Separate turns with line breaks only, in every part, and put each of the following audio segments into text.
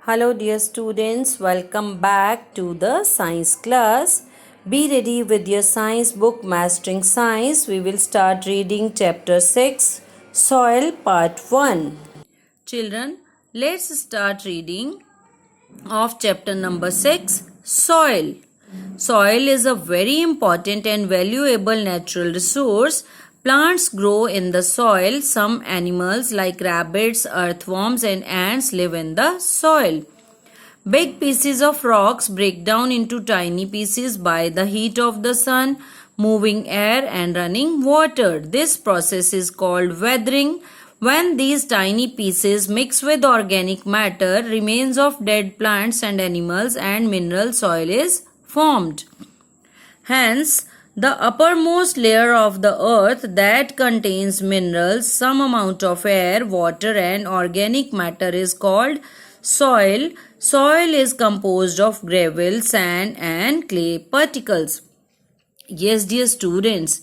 Hello dear students, welcome back to the science class. Be ready with your science book Mastering Science. We will start reading chapter 6, Soil part 1. Children, let's start reading of chapter number 6, Soil. Soil is a very important and valuable natural resource. Plants grow in the soil. Some animals like rabbits, earthworms and ants live in the soil. Big pieces of rocks break down into tiny pieces by the heat of the sun, moving air and running water. This process is called weathering. When these tiny pieces mix with organic matter, remains of dead plants and animals and mineral soil is formed. Hence, the uppermost layer of the earth that contains minerals, some amount of air, water and organic matter is called soil. Soil is composed of gravel, sand and clay particles. Yes, dear students,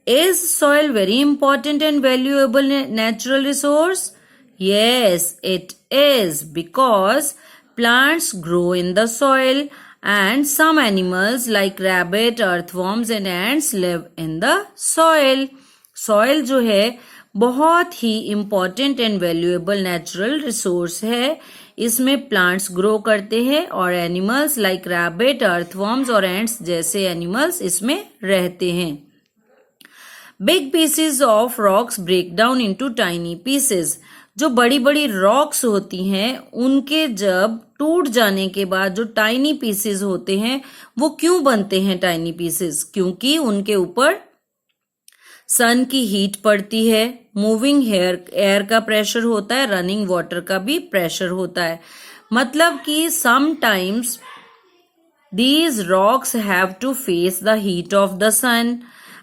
is soil very important and valuable natural resource? Yes, it is, because plants grow in the soil and some animals like rabbit, earthworms and ants live in the soil. Soil जो है बहुत ही important and valuable natural resource है. इसमें plants grow करते हैं और animals like rabbit, earthworms और ants जैसे animals इसमें रहते हैं. Big pieces of rocks break down into tiny pieces. जो बड़ी बड़ी रॉक्स होती हैं उनके जब टूट जाने के बाद जो टाइनी पीसेस होते हैं वो क्यों बनते हैं टाइनी पीसेस? क्योंकि उनके ऊपर सन की हीट पड़ती है, मूविंग एयर का प्रेशर होता है, रनिंग वाटर का भी प्रेशर होता है. मतलब कि sometimes these rocks have to face the heat of the sun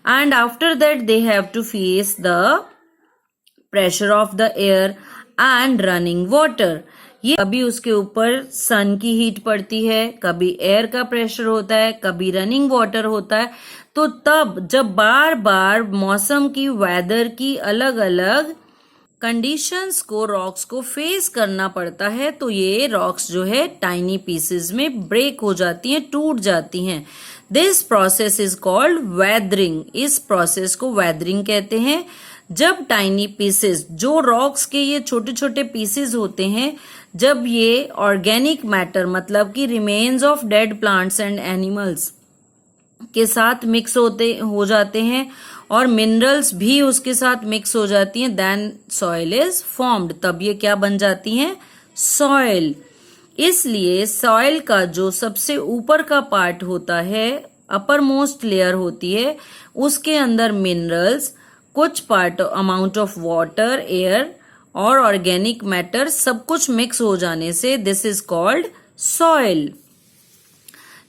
and after that they have to face the pressure of the air and running water. ये कभी उसके ऊपर सन की हीट पड़ती है, कभी एयर का प्रेशर होता है, कभी रनिंग वाटर होता है. तो तब जब बार बार मौसम की वेदर की अलग अलग कंडीशंस को रॉक्स को फेस करना पड़ता है तो ये रॉक्स जो है टाइनी पीसेस में ब्रेक हो जाती हैं, टूट जाती हैं. This process is called weathering. इस प्रोसेस को वेदरिंग कहते हैं. जब टाइनी पीसेस जो रॉक्स के ये छोटे छोटे पीसेस होते हैं जब ये ऑर्गेनिक मैटर मतलब कि remains of dead plants and animals के साथ मिक्स हो जाते हैं और मिनरल्स भी उसके साथ मिक्स हो जाती हैं, देन सॉइल इज फॉर्म्ड. तब ये क्या बन जाती हैं? सॉइल. इसलिए सॉइल का जो सबसे ऊपर का पार्ट होता है, अपर मोस्ट लेयर होती है, उसके अंदर मिनरल्स, कुछ part amount of water, air और ऑर्गेनिक मैटर सब कुछ मिक्स हो जाने से this is called soil.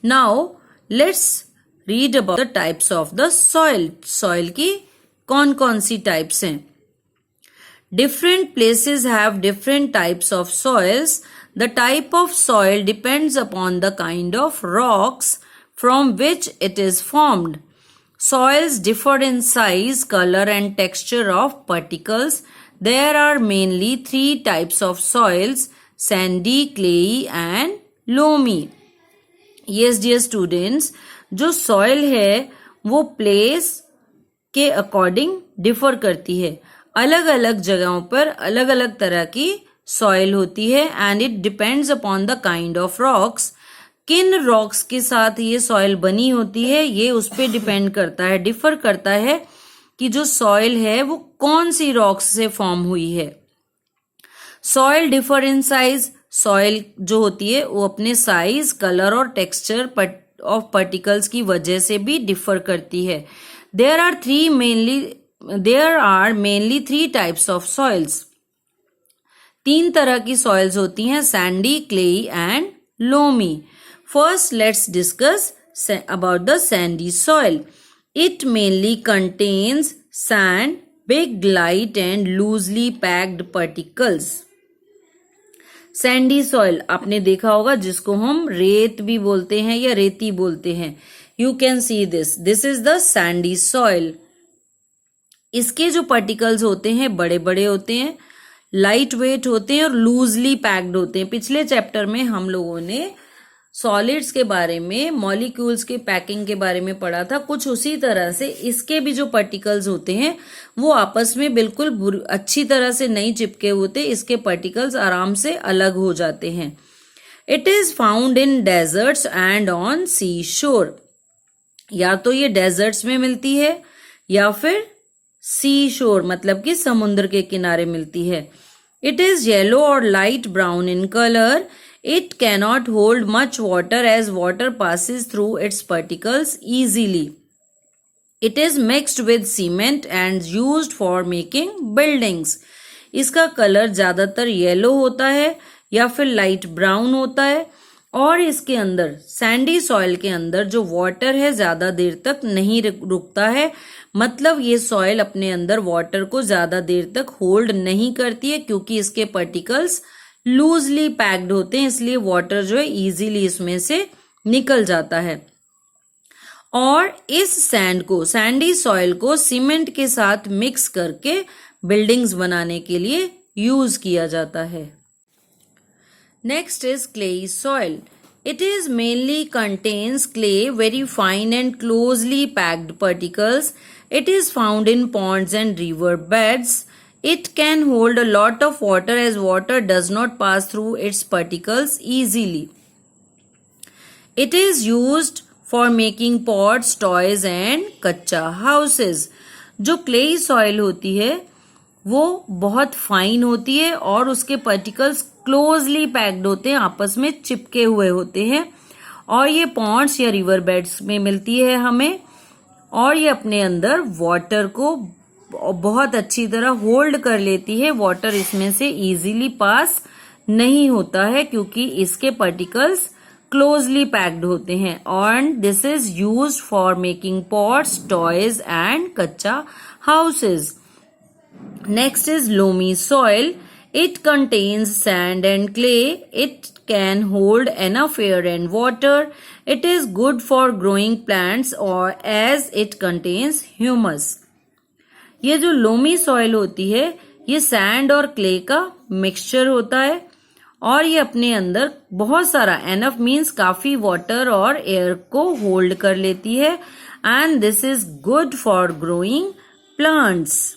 Now let's read about the types of the soil. Soil की कौन कौन सी टाइप्स हैं? Different places have different types of soils. The type of soil depends upon the kind of rocks from which it is formed. Soils differ in size, color and texture of particles. There are mainly three types of soils: sandy, clayey and loamy. Yes, dear students, जो soil है वो place के according differ करती है. अलग अलग जगहों पर अलग अलग तरह की soil होती है and it depends upon the kind of rocks. किन रॉक्स के साथ ये सॉइल बनी होती है ये उस पे डिपेंड करता है, डिफर करता है कि जो सॉइल है वो कौन सी रॉक्स से फॉर्म हुई है. Soil differ in size. Soil जो होती है वो अपने साइज, कलर और टेक्सचर ऑफ पार्टिकल्स की वजह से भी डिफर करती है. There are mainly three types of soils. तीन तरह की सॉइल्स होती हैं: sandy, clayey and loamy. First, let's discuss about the sandy soil. It mainly contains sand, big light and loosely packed particles. Sandy soil आपने देखा होगा जिसको हम रेत भी बोलते हैं या रेती बोलते हैं. You can see this. This is the sandy soil. इसके जो particles होते हैं बड़े बड़े होते हैं, लाइट वेट होते हैं और लूजली पैक्ड होते हैं। पिछले चैप्टर में हम लोगों ने सॉलिड्स के बारे में, मॉलिक्यूल्स के पैकिंग के बारे में पढ़ा था। कुछ उसी तरह से इसके भी जो पार्टिकल्स होते हैं वो आपस में बिल्कुल अच्छी तरह से नहीं चिपके होते, इसके पार्टिकल्स आराम से अलग हो जाते हैं। It is found in deserts and on sea shore. या तो ये डेजर्ट्स में मिलती है या फिर सी शोर मतलब कि समुद्र के किनारे मिलती है। इट इज येलो और light brown in colour. It cannot hold much water as water passes through its particles easily. It is mixed with cement and used for making buildings. इसका कलर ज्यादातर येलो होता है या फिर light brown होता है और इसके अंदर सैंडी सॉइल के अंदर जो वाटर है ज्यादा देर तक नहीं रुकता है। मतलब ये सॉइल अपने अंदर वाटर को ज्यादा देर तक होल्ड नहीं करती है क्योंकि इसके पार्टिकल्स लूजली पैक्ड होते हैं, इसलिए वाटर जो है इजीली इसमें से निकल जाता है। और इस सैंडी सॉइल को सीमेंट के साथ मिक्स करके बिल्डिंग्स बनाने के लिए यूज किया जाता है। Next is clayey soil. It is mainly contains clay, very fine and closely packed particles. It is found in ponds and river beds. It can hold a lot of water as water does not pass through its particles easily. It is used for making pots, toys and कच्चा houses. जो clayey soil होती है वो बहुत fine होती है और उसके पार्टिकल्स क्लोजली पैक्ड होते हैं, आपस में चिपके हुए होते हैं और ये पॉन्ड्स या रिवर बेड्स में मिलती है हमें। और ये अपने अंदर वाटर को बहुत अच्छी तरह होल्ड कर लेती है, वाटर इसमें से इजीली पास नहीं होता है क्योंकि इसके पार्टिकल्स क्लोजली पैक्ड होते हैं। And this is used for making pots, toys and कच्चा houses. Next is loamy soil. It contains sand and clay. It can hold enough air and water. It is good for growing plants और as it contains humus. ये जो loamy soil होती है ये sand और clay का mixture होता है और ये अपने अंदर बहुत सारा, एनफ मीन्स काफी वाटर और एयर को होल्ड कर लेती है and this is good for growing plants.